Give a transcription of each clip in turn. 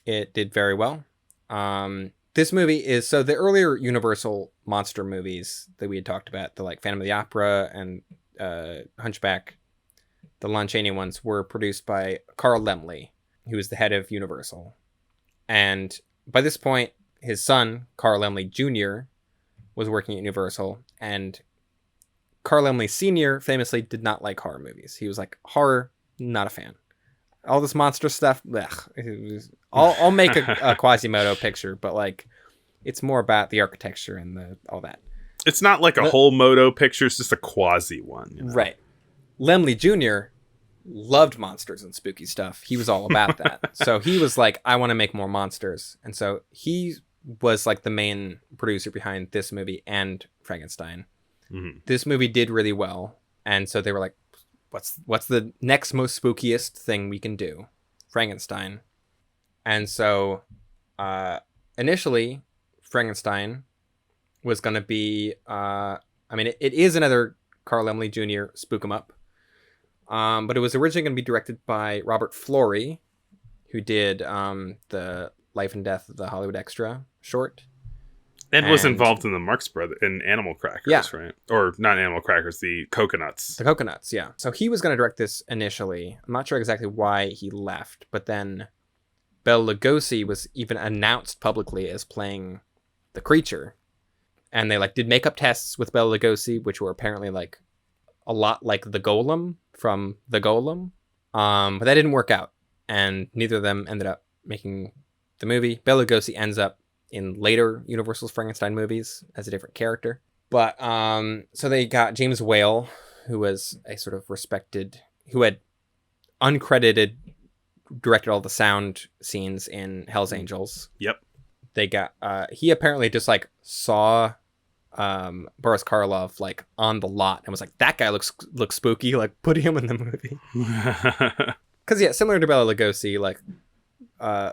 It did very well. This movie is, so the earlier Universal monster movies that we had talked about, the like Phantom of the Opera and Hunchback, the Lon Chaney ones, were produced by Carl Laemmle, who was the head of Universal. And by this point, his son, Carl Laemmle Jr., was working at Universal, and Carl Laemmle Sr. famously did not like horror movies. He was like, horror, not a fan. All this monster stuff, blech. I'll make a Quasimodo picture, but like, it's more about the architecture and all that. It's not like a whole Moto picture; it's just a quasi one, you know? Right? Laemmle Jr. loved monsters and spooky stuff. He was all about that. So he was like, I want to make more monsters, and so he was like the main producer behind this movie and Frankenstein. Mm-hmm. This movie did really well, and so they were like, what's the next most spookiest thing we can do? Frankenstein. And so initially Frankenstein was going to be it is another Carl Laemmle Jr. spook 'em up, but it was originally going to be directed by Robert Florey, who did the Life and Death of the Hollywood Extra short. And was involved in the Marx Brothers, in Animal Crackers, right? Or not Animal Crackers, the Coconuts. The Coconuts, yeah. So he was going to direct this initially. I'm not sure exactly why he left, but then Bela Lugosi was even announced publicly as playing the creature. And they like did makeup tests with Bela Lugosi, which were apparently like a lot like the Golem from The Golem. But that didn't work out. And neither of them ended up making the movie. Bela Lugosi ends up in later Universal's Frankenstein movies as a different character. But so they got James Whale, who was a sort of respected, who had uncredited directed all the sound scenes in Hell's Angels. Yep. They got he apparently just like saw Boris Karloff like on the lot and was like, that guy looks spooky, like put him in the movie. Because yeah, similar to Bela Lugosi, like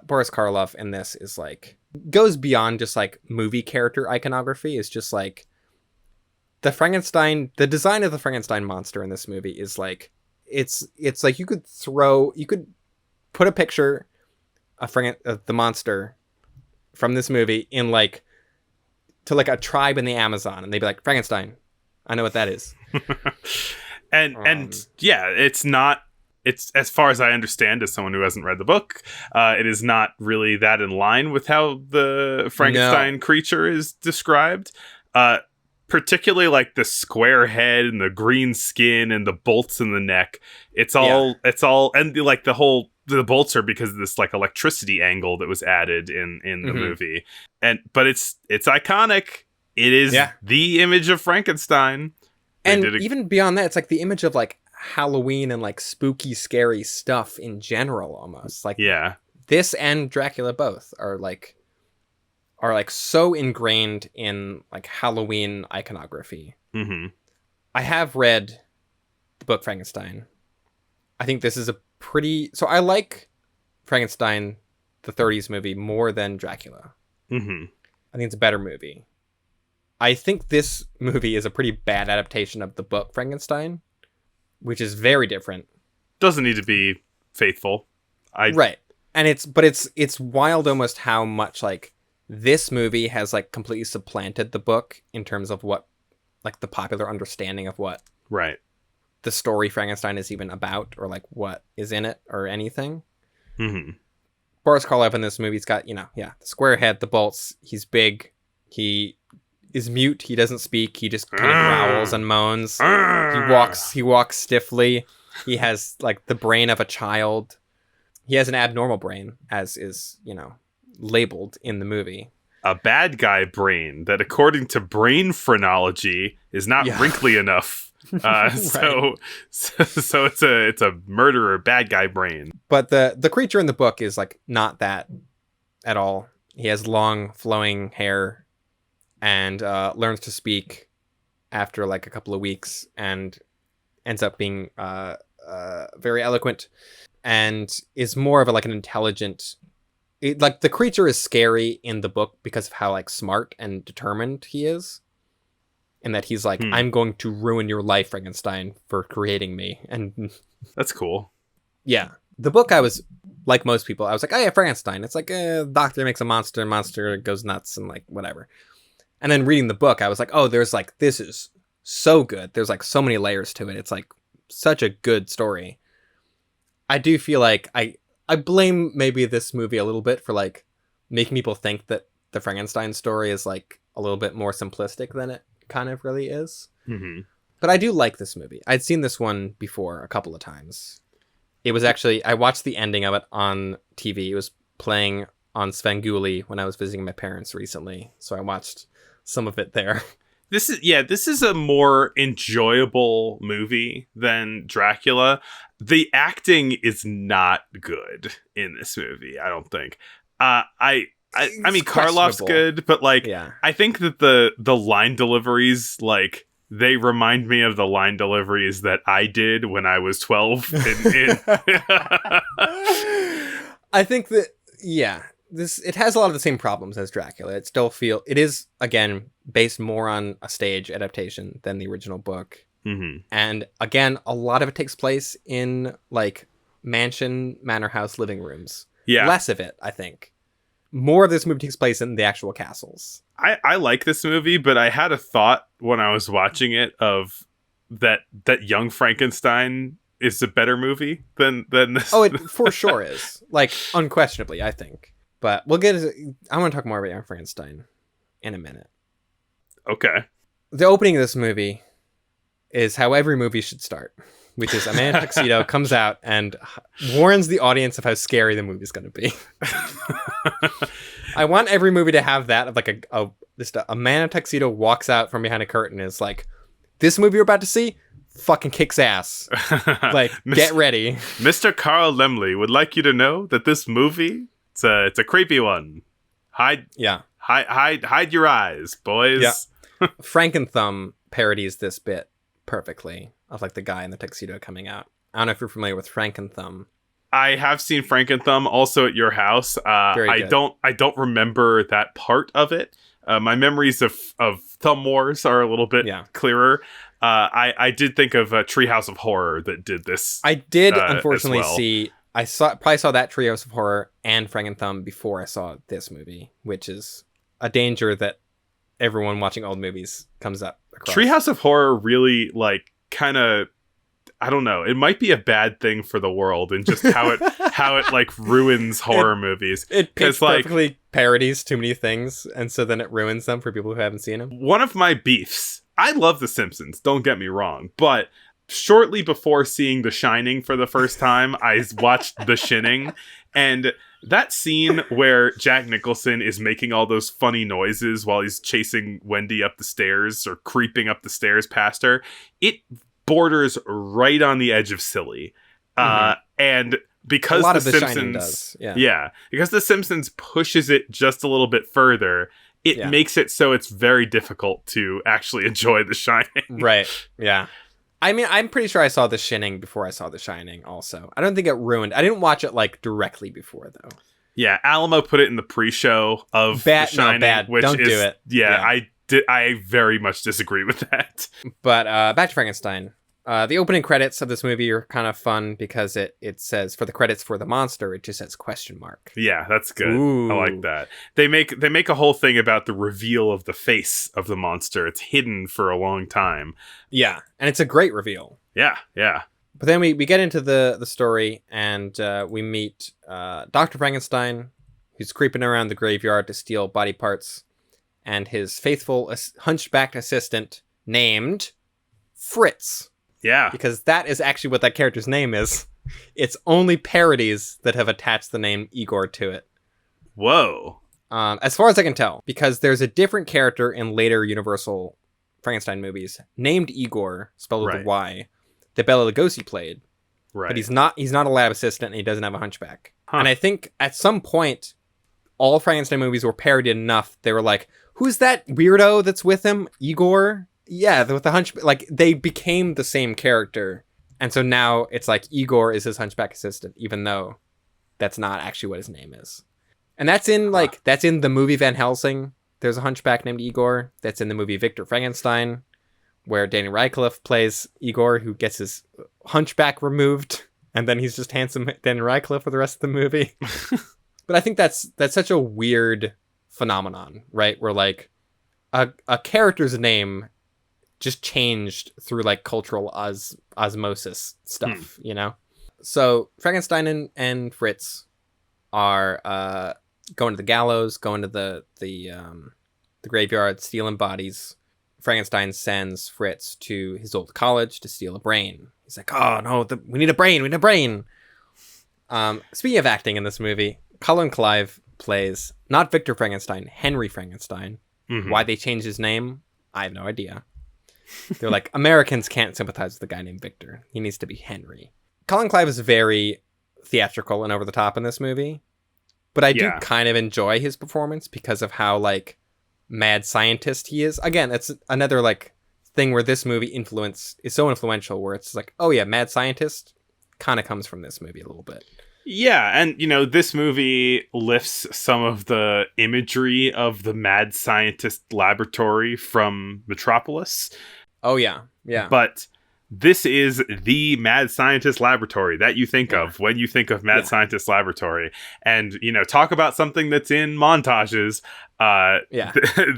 Boris Karloff in this is like goes beyond just like movie character iconography. It's just like the design of the Frankenstein monster in this movie is like it's like you could put a picture of the monster from this movie in like to like a tribe in the Amazon, and they'd be like, Frankenstein, I know what that is. and yeah, it's as far as I understand, as someone who hasn't read the book, it is not really that in line with how the Frankenstein creature is described. Particularly like the square head and the green skin and the bolts in the neck. It's all, and like the bolts are because of this like electricity angle that was added in the movie. But it's iconic. It is the image of Frankenstein. And even beyond that, it's like the image of like Halloween and like spooky, scary stuff in general, almost. Like this and Dracula both are like so ingrained in like Halloween iconography. Mm-hmm. I have read the book Frankenstein. I think this is so I like Frankenstein, the 30s movie, more than Dracula. Mm-hmm. I think it's a better movie. I think this movie is a pretty bad adaptation of the book Frankenstein, which is very different. Doesn't need to be faithful. Right. And it's wild almost how much like this movie has like completely supplanted the book in terms of what like the popular understanding of what the story Frankenstein is even about, or like what is in it or anything. Mm-hmm. Boris Karloff in this movie's got, the square head, the bolts. He's big. He is mute. He doesn't speak. He just kind of growls and moans. He walks stiffly. He has like the brain of a child. He has an abnormal brain, as is, labeled in the movie. A bad guy brain that, according to brain phrenology, is not wrinkly enough. So it's a murderer bad guy brain. But the creature in the book is like not that at all. He has long flowing hair and learns to speak after like a couple of weeks and ends up being very eloquent and is more of an intelligent. Like the creature is scary in the book because of how like smart and determined he is. And that he's like, I'm going to ruin your life, Frankenstein, for creating me. And that's cool. Yeah. The book I was like most people, I was like, oh yeah, Frankenstein. It's like a doctor makes a monster goes nuts and like whatever. And then reading the book, I was like, oh, there's like, this is so good. There's like so many layers to it. It's like such a good story. I do feel like I blame maybe this movie a little bit for like making people think that the Frankenstein story is like a little bit more simplistic than it kind of really is. Mm-hmm. But I do like this movie. I'd seen this one before a couple of times. It was actually, I watched the ending of it on TV. It was playing on Svengoolie when I was visiting my parents recently. So I watched some of it there. This is a more enjoyable movie than Dracula. The acting is not good in this movie, I don't think. I mean, Karloff's good, but like, yeah. I think that the line deliveries, like, they remind me of the line deliveries that I did when I was 12. I think that, yeah, it has a lot of the same problems as Dracula. It is, again, based more on a stage adaptation than the original book. Mm-hmm. And again, a lot of it takes place in like manor house living rooms. Yeah. Less of it, I think. More of this movie takes place in the actual castles. I like this movie, but I had a thought when I was watching it of that Young Frankenstein is a better movie than this. Oh, it for sure is. Like, unquestionably, I think. But I want to talk more about Young Frankenstein in a minute. Okay. The opening of this movie is how every movie should start, which is a man in a tuxedo comes out and warns the audience of how scary the movie's going to be. I want every movie to have that, of like a man in a tuxedo walks out from behind a curtain and is like, this movie you're about to see fucking kicks ass. Like, get ready. Mr. Carl Lemley would like you to know that this movie, it's a creepy one. Hide your eyes, boys. Yeah. Frankenthumb parodies this bit perfectly, of like the guy in the tuxedo coming out. I don't know if you're familiar with Frankenthumb. I have seen Frankenthumb also at your house. I don't remember that part of it. My memories of Thumb Wars are a little bit clearer. I did think of Treehouse of Horror that did this. I did unfortunately see. I probably saw that Treehouse of Horror and Frankenthumb before I saw this movie, which is a danger that everyone watching old movies comes up across. Treehouse of Horror really, like, kind of, I don't know, it might be a bad thing for the world and just how it like ruins horror movies. It perfectly parodies too many things, and so then it ruins them for people who haven't seen them. One of my beefs, I love The Simpsons, don't get me wrong, but shortly before seeing The Shining for the first time, I watched The Shining, and that scene where Jack Nicholson is making all those funny noises while he's chasing Wendy up the stairs or creeping up the stairs past her, it borders right on the edge of silly. And because a lot The of The Simpsons Shining does. Yeah, because The Simpsons pushes it just a little bit further, it makes it so it's very difficult to actually enjoy The Shining. Right. Yeah. I mean, I'm pretty sure I saw The Shining before I saw The Shining also. I don't think it ruined. I didn't watch it like directly before though. Yeah, Alamo put it in the pre-show of The Shining, bad. Which don't is, do it. Yeah, I very much disagree with that. But back to Frankenstein. The opening credits of this movie are kind of fun because it says, for the credits for the monster, it just says ? Yeah, that's good. Ooh. I like that. They make a whole thing about the reveal of the face of the monster. It's hidden for a long time. Yeah, and it's a great reveal. Yeah. But then we get into the story, and we meet Dr. Frankenstein, who's creeping around the graveyard to steal body parts, and his faithful hunchbacked assistant named Fritz. Yeah. Because that is actually what that character's name is. It's only parodies that have attached the name Igor to it. Whoa. As far as I can tell, because there's a different character in later Universal Frankenstein movies named Igor, spelled with a Y, that Bela Lugosi played. Right. But he's not a lab assistant, and he doesn't have a hunchback. Huh. And I think at some point, all Frankenstein movies were parodied enough, they were like, who's that weirdo that's with him? Igor? Yeah, with the hunchback. Like, they became the same character. And so now it's like Igor is his hunchback assistant, even though that's not actually what his name is. And that's in that's in the movie Van Helsing. There's a hunchback named Igor. That's in the movie Victor Frankenstein, where Danny Radcliffe plays Igor, who gets his hunchback removed. and then he's just handsome Daniel Radcliffe for the rest of the movie. But I think that's such a weird phenomenon, right? Where like a character's name just changed through like cultural osmosis stuff, you know? So Frankenstein and Fritz are going to the gallows, going to the graveyard, stealing bodies. Frankenstein sends Fritz to his old college to steal a brain. He's like, oh no, we need a brain, we need a brain. Speaking of acting in this movie, Colin Clive plays not Victor Frankenstein, Henry Frankenstein. Mm-hmm. Why they changed his name, I have no idea. They're like, Americans can't sympathize with a guy named Victor. He needs to be Henry. Colin Clive is very theatrical and over the top in this movie, but I do kind of enjoy his performance because of how like mad scientist he is. Again, it's another like thing where this movie is so influential, where it's like, oh yeah, mad scientist kind of comes from this movie a little bit. Yeah, and you know, this movie lifts some of the imagery of the mad scientist laboratory from Metropolis. Oh yeah, yeah. But this is the mad scientist laboratory that you think of when you think of mad scientist laboratory. And, you know, talk about something that's in montages.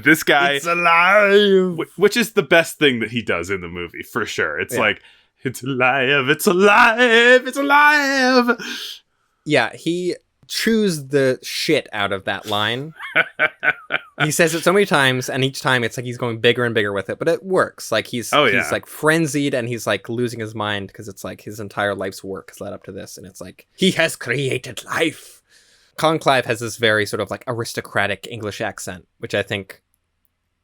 This guy, it's alive, which is the best thing that he does in the movie for sure. It's like, it's alive, it's alive, it's alive. Yeah, he chews the shit out of that line. He says it so many times, and each time it's like he's going bigger and bigger with it, but it works. Like he's like frenzied, and he's like losing his mind because it's like his entire life's work has led up to this, and it's like he has created life. Colin Clive has this very sort of like aristocratic English accent, which I think,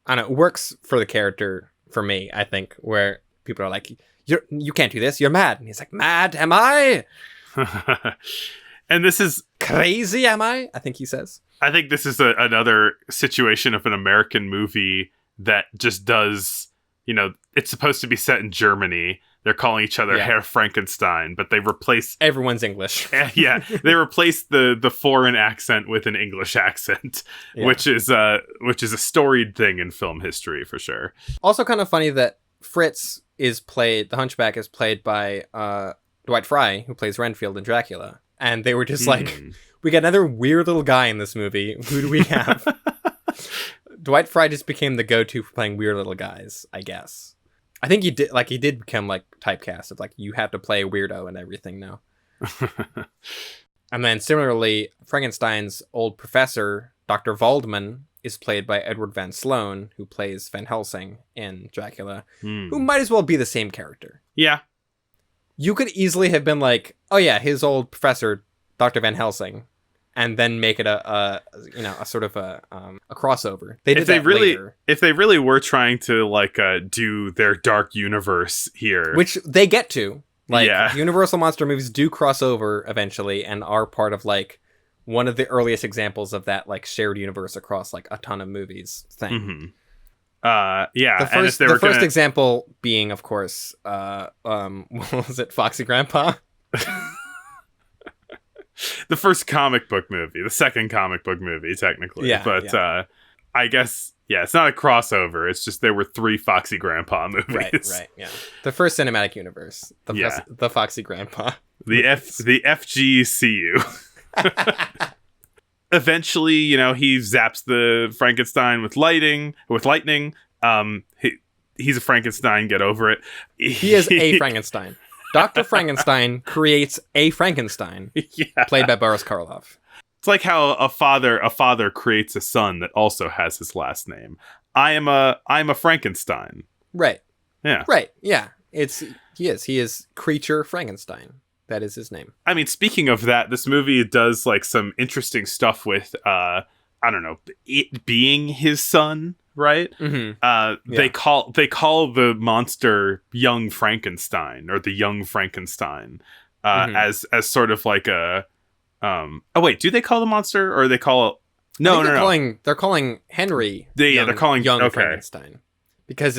I don't know, works for the character for me, I think, where people are like, you can't do this, you're mad. And he's like, mad, am I? And this is crazy, am I? I think he says. I think this is another situation of an American movie that just does, you know, it's supposed to be set in Germany. They're calling each other Herr Frankenstein, but they replace... Everyone's English. They replace the foreign accent with an English accent, which is a storied thing in film history, for sure. Also kind of funny that Fritz the Hunchback is played by Dwight Frye, who plays Renfield in Dracula. And they were just like, we got another weird little guy in this movie. Who do we have? Dwight Frye just became the go-to for playing weird little guys, I guess. I think he did become like typecast of like, you have to play a weirdo and everything now. And then similarly, Frankenstein's old professor, Dr. Waldman, is played by Edward Van Sloan, who plays Van Helsing in Dracula, who might as well be the same character. Yeah. You could easily have been like, oh yeah, his old professor, Dr. Van Helsing, and then make it a sort of a crossover. If they really were trying to like do their dark universe here, which they get to, like Universal monster movies do cross over eventually and are part of like one of the earliest examples of that like shared universe across like a ton of movies thing. Mm-hmm. The first example being, of course, what was it, Foxy Grandpa? The first comic book movie, the second comic book movie, technically. I guess, it's not a crossover. It's just there were 3 Foxy Grandpa movies. Right, yeah. The first cinematic universe, the Foxy Grandpa. The FGCU. Eventually, you know, he zaps the Frankenstein with lightning. He's a Frankenstein. Get over it. He is a Frankenstein. Dr. Frankenstein creates a Frankenstein, played by Boris Karloff. It's like how a father creates a son that also has his last name. I'm a Frankenstein. Right. Yeah. Right. Yeah. He is Creature Frankenstein. That is his name. I mean, speaking of that, this movie does like some interesting stuff with I don't know, it being his son, right? Mm-hmm. They call the monster Young Frankenstein, or the Young Frankenstein, as sort of like a oh wait, do they call the monster, or they call it they're calling Henry they're calling Young Frankenstein, because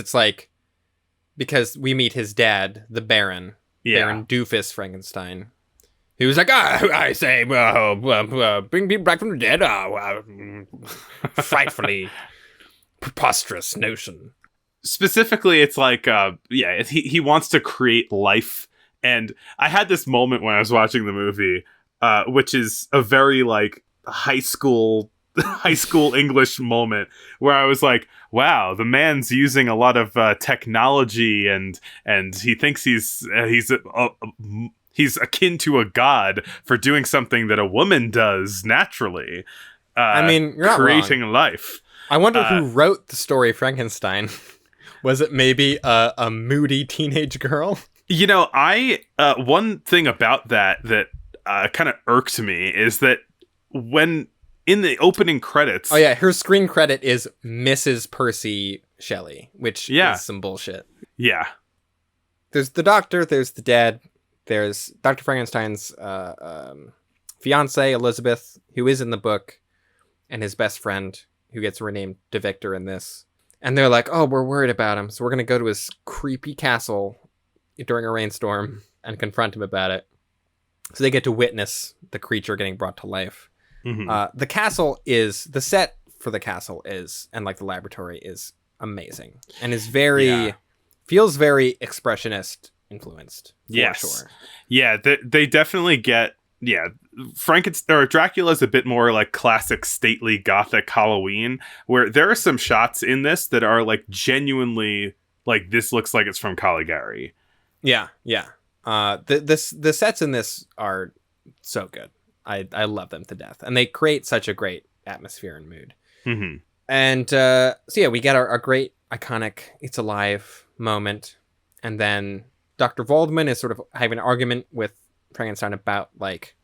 we meet his dad, the Baron. Baron Doofus Frankenstein. He was like, I say, bring people back from the dead. Frightfully preposterous notion. Specifically, it's like, he wants to create life And I had this moment when I was watching the movie, which is a very like high school English moment where I was like, wow, the man's using a lot of technology and he thinks he's akin to a god for doing something that a woman does naturally. I mean, you're not creating wrong. life. I wonder who wrote the story Frankenstein. Was it maybe a moody teenage girl? You know, one thing about that kind of irked me is that when in the opening credits... Oh yeah, her screen credit is Mrs. Percy Shelley, which is some bullshit. Yeah. There's the doctor, there's the dad, there's Dr. Frankenstein's fiance, Elizabeth, who is in the book, and his best friend, who gets renamed to Victor in this. And they're like, oh, we're worried about him, so we're going to go to his creepy castle during a rainstorm and confront him about it. So they get to witness the creature getting brought to life. Mm-hmm. The set for the castle is, and like the laboratory is amazing. And is feels very expressionist influenced. Yes. Sure. Yeah, they definitely get, Frankenstein or Dracula's a bit more like classic stately Gothic Halloween, where there are some shots in this that are like genuinely like, this looks like it's from Caligari. Yeah. The sets in this are so good. I love them to death, and they create such a great atmosphere and mood. Mm-hmm. And we get our great iconic "It's alive" moment, and then Dr. Waldman is sort of having an argument with Frankenstein about like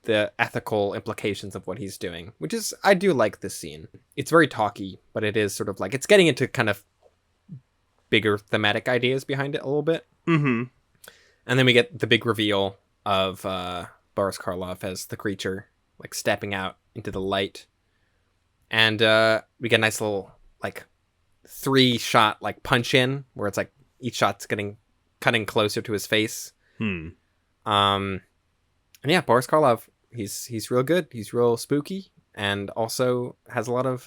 the ethical implications of what he's doing, which is, I do like this scene. It's very talky, but it is sort of like, it's getting into kind of bigger thematic ideas behind it a little bit. Mm-hmm. And then we get the big reveal of Boris Karloff as the creature, like stepping out into the light. And we get a nice little like 3-shot like punch in where it's like each shot's cutting closer to his face. And yeah, Boris Karloff, he's real good. He's real spooky, and also has a lot of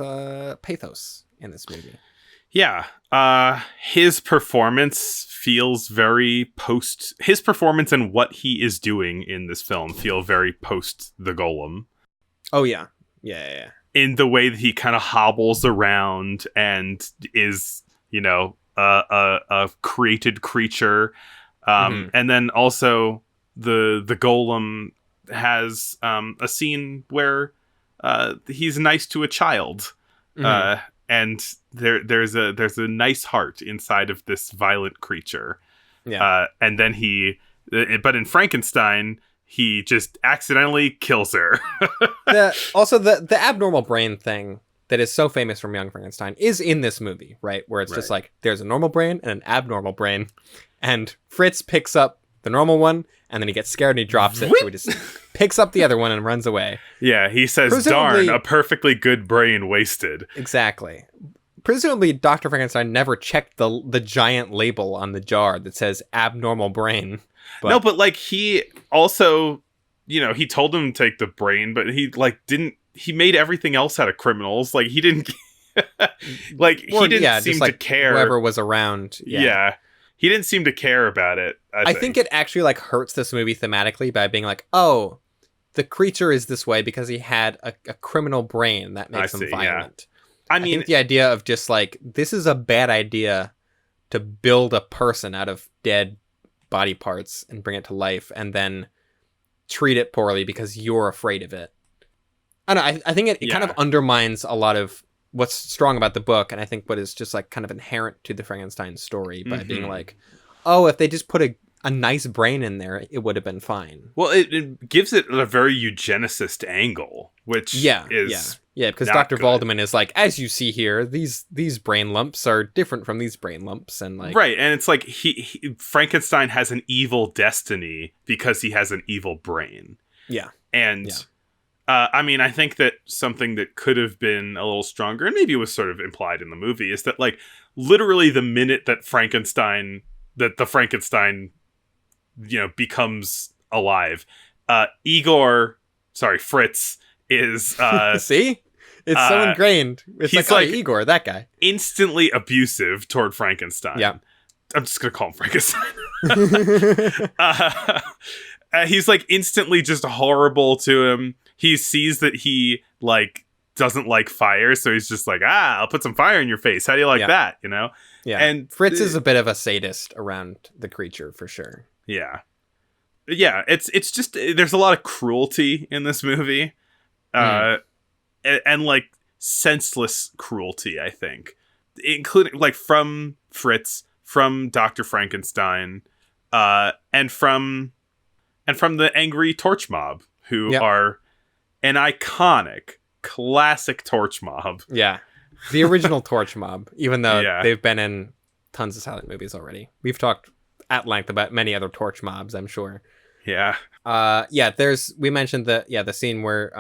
pathos in this movie. Yeah, his performance feels very his performance and what he is doing in this film feel very post the Golem. Oh yeah. Yeah. In the way that he kind of hobbles around and is, a created creature. And then also the Golem has a scene where he's nice to a child. And there's a nice heart inside of this violent creature. Yeah. And then but in Frankenstein, he just accidentally kills her. the abnormal brain thing that is so famous from Young Frankenstein is in this movie, right? Where it's just like, there's a normal brain and an abnormal brain. And Fritz picks up the normal one, and then he gets scared and he drops it. So he just picks up the other one and runs away. Yeah, he says, darn, a perfectly good brain wasted. Exactly. Presumably, Dr. Frankenstein never checked the giant label on the jar that says abnormal brain. But like, he also, he told him to take the brain, but he he made everything else out of criminals. Like, he didn't, he didn't seem to care. Whoever was around. Yeah. He didn't seem to care about it. I think it actually like hurts this movie thematically by being like, oh, the creature is this way because he had a criminal brain that makes him violent. Yeah. I think the idea of just like, this is a bad idea to build a person out of dead body parts and bring it to life and then treat it poorly because you're afraid of it. I don't know. I think it kind of undermines a lot of what's strong about the book, and I think what is just like kind of inherent to the Frankenstein story by being like, oh, if they just put a nice brain in there, it would have been fine. Well, it gives it a very eugenicist angle, which is because Dr. Waldman is like, as you see here, these brain lumps are different from these brain lumps, and like and it's like Frankenstein has an evil destiny because he has an evil brain. I think that something that could have been a little stronger, and maybe it was sort of implied in the movie, is that like literally the minute that the Frankenstein, becomes alive, Fritz is see? It's so ingrained. It's like Igor, that guy. Instantly abusive toward Frankenstein. Yeah. I'm just gonna call him Frankenstein. uh, he's like instantly just horrible to him. He sees that he like doesn't like fire, so he's just like, I'll put some fire in your face. How do you like that? You know? Yeah. And Fritz is a bit of a sadist around the creature for sure. Yeah. Yeah, it's just there's a lot of cruelty in this movie. And like senseless cruelty, I think. Including like from Fritz, from Dr. Frankenstein, and from the angry torch mob, who are an iconic classic torch mob. Yeah. The original torch mob, even though they've been in tons of silent movies already. We've talked at length about many other torch mobs, I'm sure. Yeah. We mentioned the scene where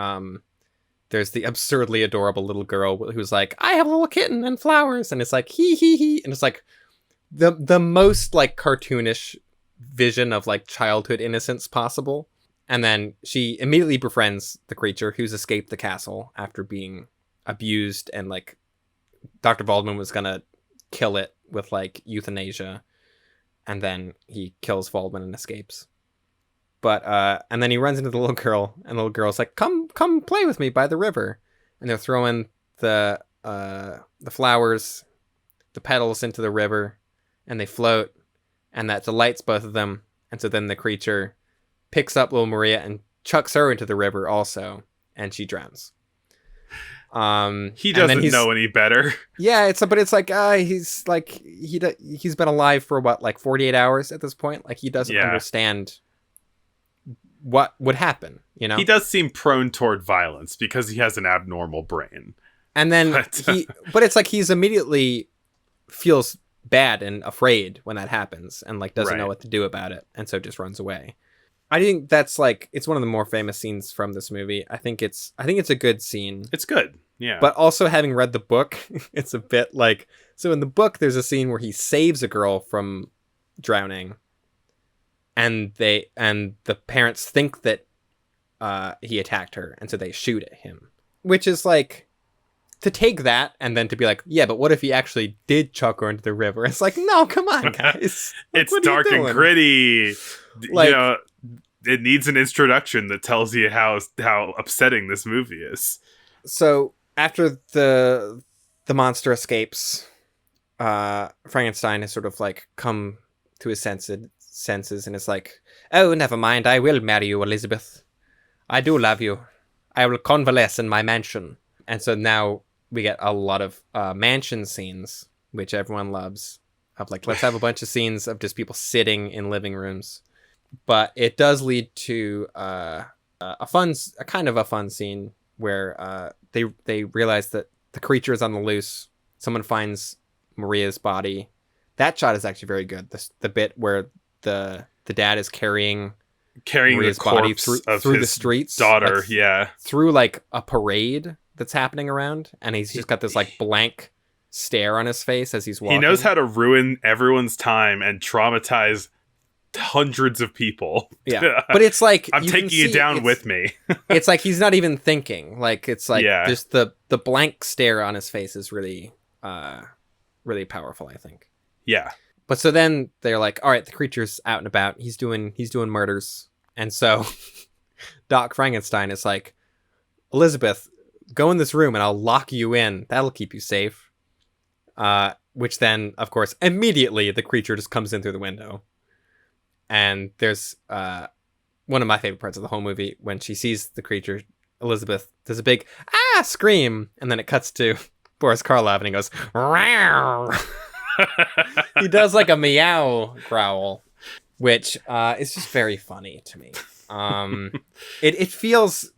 there's the absurdly adorable little girl who's like, I have a little kitten and flowers, and it's like he, and it's like the most like cartoonish vision of like childhood innocence possible. And then she immediately befriends the creature who's escaped the castle after being abused, and like Dr. Waldman was gonna kill it with like euthanasia, and then he kills Waldman and escapes. But and then he runs into the little girl, and the little girl's like, come play with me by the river. And they're throwing the flowers, the petals into the river, and they float, and that delights both of them. And so then the creature picks up little Maria and chucks her into the river also, and she drowns. He doesn't know any better. Yeah, it's like he's been alive for what, like 48 hours at this point. Like he doesn't understand what would happen, you know? He does seem prone toward violence because he has an abnormal brain. And then but it's like he's immediately feels bad and afraid when that happens, and like doesn't know what to do about it, and so just runs away. I think that's like, it's one of the more famous scenes from this movie. I think it's a good scene. It's good. Yeah. But also, having read the book, it's a bit like, so in the book there's a scene where he saves a girl from drowning, and the parents think that he attacked her, and so they shoot at him, which is like, to take that and then to be like, yeah, but what if he actually did chuck her into the river? It's like, no, come on, guys. Like, it's dark and gritty. Like, you know, it needs an introduction that tells you how upsetting this movie is. So after the monster escapes, Frankenstein has sort of like come to his senses, and it's like, oh, never mind, I will marry you, Elizabeth. I do love you. I will convalesce in my mansion. And so now we get a lot of mansion scenes, which everyone loves. Of like, let's have a bunch of scenes of just people sitting in living rooms. But it does lead to a kind of fun scene where they realize that the creature is on the loose. Someone finds Maria's body. That shot is actually very good. The bit where the dad is carrying Maria's the body corpse through the streets, daughter, like, through like a parade that's happening around, and he's just got this like blank stare on his face as he's walking. He knows how to ruin everyone's time and traumatize hundreds of people. Yeah, but it's like, I'm taking you down with me. It's like he's not even thinking. Like, it's like just the blank stare on his face is really really powerful, I think. Yeah. But so then they're like, all right, the creature's out and about. He's doing murders. And so Doc Frankenstein is like, Elizabeth, go in this room and I'll lock you in. That'll keep you safe. Which then, of course, immediately the creature just comes in through the window. And there's one of my favorite parts of the whole movie, when she sees the creature, Elizabeth does a big scream, and then it cuts to Boris Karloff and he goes, "Row." He does like a meow growl, which is just very funny to me. It feels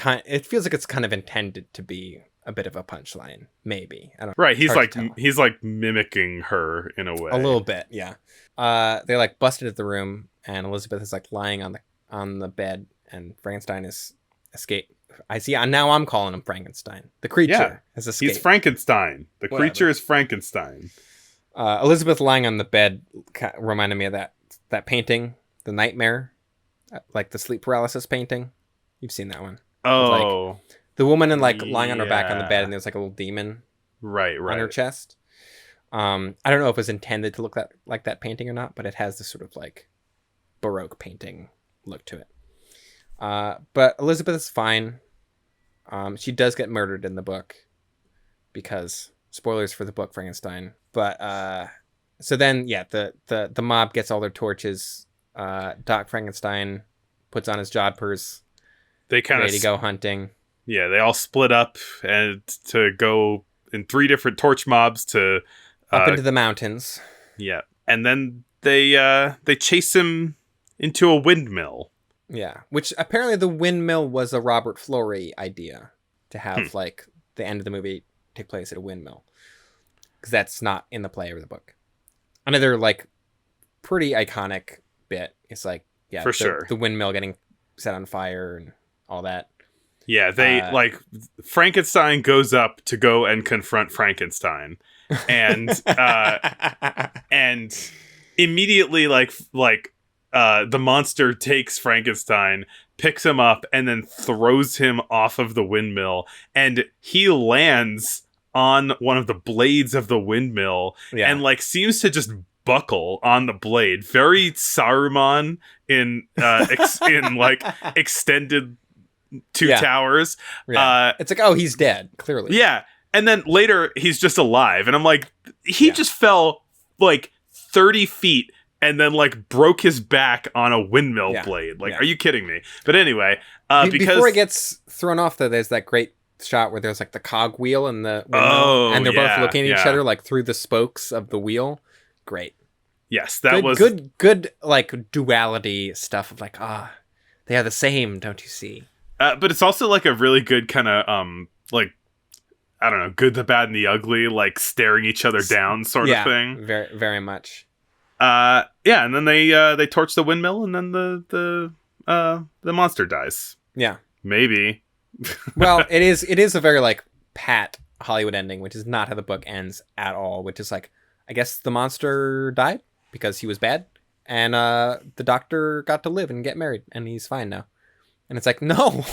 like it's kind of intended to be a bit of a punchline, maybe. I don't. Right, he's like mimicking her in a way. A little bit, yeah. They like busted at the room, and Elizabeth is like lying on the bed, and Frankenstein is escaped. I see. Now I'm calling him Frankenstein. The creature has escaped. He's Frankenstein. The creature is Frankenstein. Elizabeth lying on the bed reminded me of that painting, The Nightmare, like the sleep paralysis painting. You've seen that one. Oh. Like, the woman lying on her back on the bed, and there's like a little demon right on her chest. I don't know if it was intended to look like that painting or not, but it has this sort of like Baroque painting look to it. But Elizabeth is fine. She does get murdered in the book because spoilers for the book Frankenstein. But so then the mob gets all their torches. Doc Frankenstein puts on his jodhpurs. They kind of ready to go hunting. Yeah, they all split up and to go in 3 different torch mobs to up into the mountains. Yeah, and then they chase him into a windmill. Yeah, which apparently the windmill was a Robert Florey idea to have like the end of the movie take place at a windmill, because that's not in the play or the book. Another like pretty iconic bit is like for sure the windmill getting set on fire and all that. Yeah, they like Frankenstein goes up to go and confront Frankenstein, and and immediately like the monster takes Frankenstein, picks him up, and then throws him off of the windmill, and he lands on one of the blades of the windmill, and like seems to just buckle on the blade. Very Saruman in in like extended Two Towers. Yeah. It's like, oh, he's dead, clearly. Yeah. And then later he's just alive. And I'm like, he just fell like 30 feet and then like broke his back on a windmill blade. Like, are you kidding me? But anyway, because before he gets thrown off though, there's that great shot where there's like the cog wheel and the windmill, and they're both looking at each other like through the spokes of the wheel. Great. Yes, that was good like duality stuff of like, they are the same, don't you see? But it's also like a really good kind of like, I don't know, good, the bad, and the ugly, like staring each other down sort of thing. Very, very much. And then they torch the windmill, and then the monster dies. Yeah, maybe. Well, it is a very like pat Hollywood ending, which is not how the book ends at all. Which is like, I guess the monster died because he was bad, and the doctor got to live and get married, and he's fine now. And it's like, no.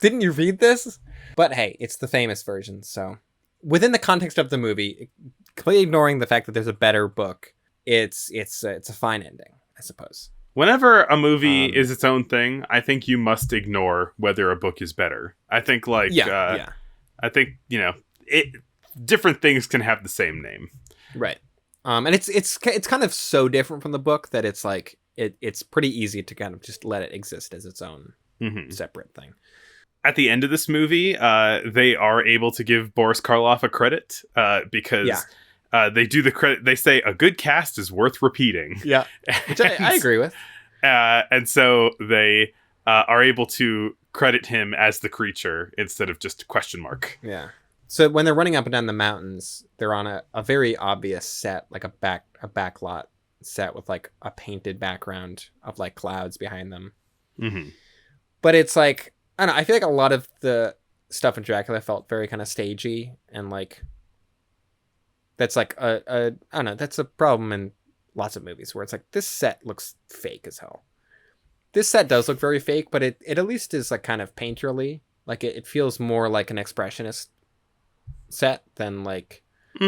Didn't you read this? But hey, it's the famous version, so within the context of the movie, completely ignoring the fact that there's a better book, it's a fine ending, I suppose. Whenever a movie is its own thing, I think you must ignore whether a book is better. I think like I think, you know, different things can have the same name. Right. And it's kind of so different from the book that it's like it's pretty easy to kind of just let it exist as its own separate thing. At the end of this movie, they are able to give Boris Karloff a credit because they do the credit. They say a good cast is worth repeating. Yeah, which I agree with. And so they are able to credit him as the creature instead of just a question mark. Yeah. So when they're running up and down the mountains, they're on a very obvious set, like a back lot set with like a painted background of like clouds behind them. Mm-hmm. But it's like, I don't know, I feel like a lot of the stuff in Dracula felt very kind of stagey, and like that's like I don't know, that's a problem in lots of movies where it's like, this set looks fake as hell. This set does look very fake, but it at least is like kind of painterly. Like it feels more like an expressionist set than like I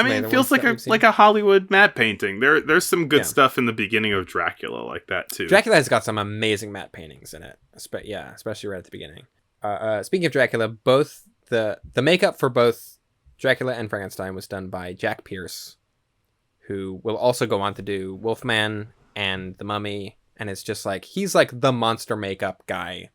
mean, it feels like a Hollywood matte painting. There's some good stuff in the beginning of Dracula like that too. Dracula has got some amazing matte paintings in it, especially right at the beginning. Speaking of Dracula, both the makeup for both Dracula and Frankenstein was done by Jack Pierce, who will also go on to do Wolfman and The Mummy, and it's just like he's like the monster makeup guy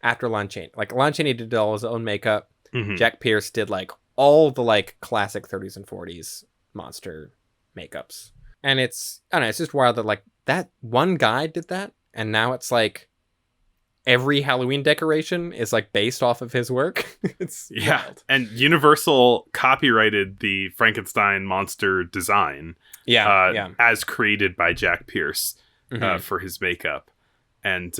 after Lon Chaney. Like Lon Chaney did all his own makeup. Jack Pierce did like all the like classic 30s and 40s monster makeups. And it's, I don't know, it's just wild that like that one guy did that, and now it's like every Halloween decoration is like based off of his work. It's wild. And Universal copyrighted the Frankenstein monster design as created by Jack Pierce for his makeup. And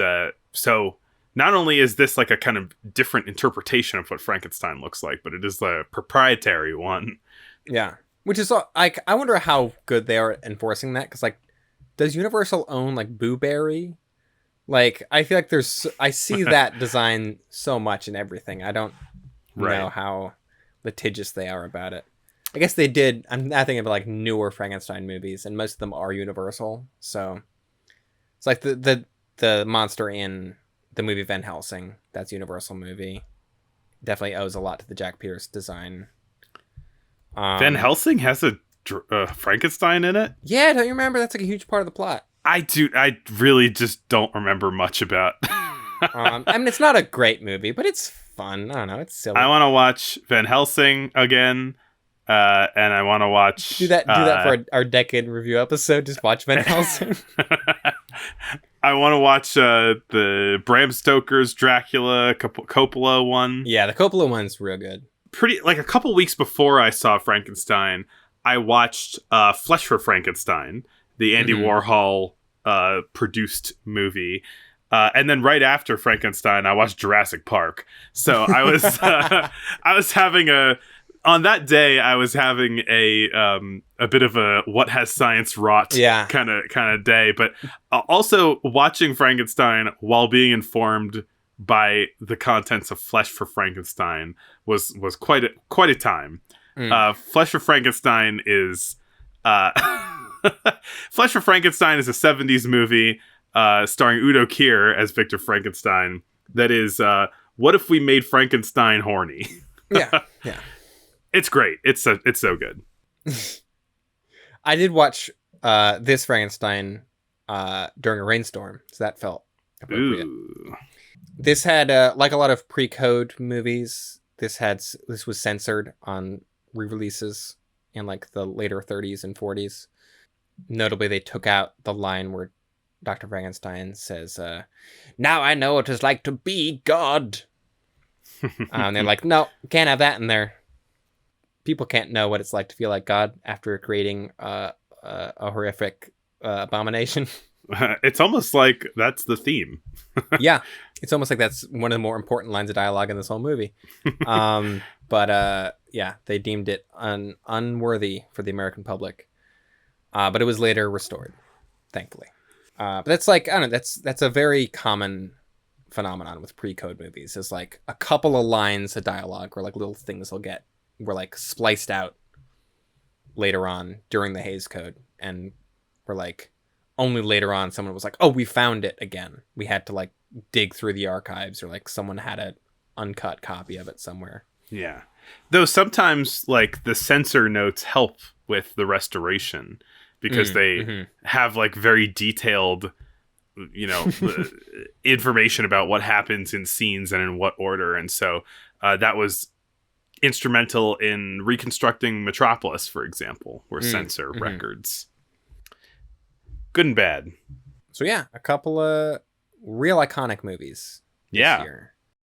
so not only is this like a kind of different interpretation of what Frankenstein looks like, but it is the proprietary one. Yeah. Which is like, I wonder how good they are at enforcing that. Cause like, does Universal own like Boo Berry? Like, I feel like I see that design so much in everything. I don't know how, litigious they are about it. I guess they did. I'm not thinking of like newer Frankenstein movies, and most of them are Universal. So it's like the monster in the movie Van Helsing. That's a Universal movie. Definitely owes a lot to the Jack Pierce design. Van Helsing has a Frankenstein in it? Yeah, don't you remember? That's like a huge part of the plot. I do. I really just don't remember much about. I mean, it's not a great movie, but it's fun. I don't know. It's silly. I want to watch Van Helsing again, and I want to watch. Do that for our decade review episode. Just watch Van Helsing. I want to watch the Bram Stoker's Dracula Coppola one. Yeah, the Coppola one's real good. Pretty like a couple weeks before I saw Frankenstein, I watched Flesh for Frankenstein, the Andy Warhol produced movie. And then right after Frankenstein, I watched Jurassic Park. So I was I was having on that day I was having a bit of a what has science wrought kind of day, but also watching Frankenstein while being informed by the contents of Flesh for Frankenstein was quite a time. Flesh for Frankenstein is Flesh for Frankenstein is a 70s movie starring Udo Kier as Victor Frankenstein. That is, what if we made Frankenstein horny? Yeah. It's great. It's so good. I did watch this Frankenstein during a rainstorm, so that felt appropriate. Ooh. This had like a lot of pre-code movies. This was censored on re-releases in like the later 30s and 40s. Notably, they took out the line where Dr. Frankenstein says, "Now I know what it's like to be God." And they're like, "No, can't have that in there. People can't know what it's like to feel like God after creating a horrific abomination." It's almost like that's the theme. Yeah, it's almost like that's one of the more important lines of dialogue in this whole movie. But yeah, they deemed it unworthy for the American public. But it was later restored, thankfully. But that's like, I don't know, that's a very common phenomenon with pre-code movies. Is like a couple of lines of dialogue or like little things were like spliced out later on during the Hays Code, and were like only later on someone was like, "Oh, we found it again." We had to like dig through the archives, or like someone had an uncut copy of it somewhere. Yeah. Though sometimes like the censor notes help with the restoration because they have like very detailed, information about what happens in scenes and in what order. And so that was instrumental in reconstructing Metropolis, for example, were censor records. Good and bad. So yeah, a couple of real iconic movies this year.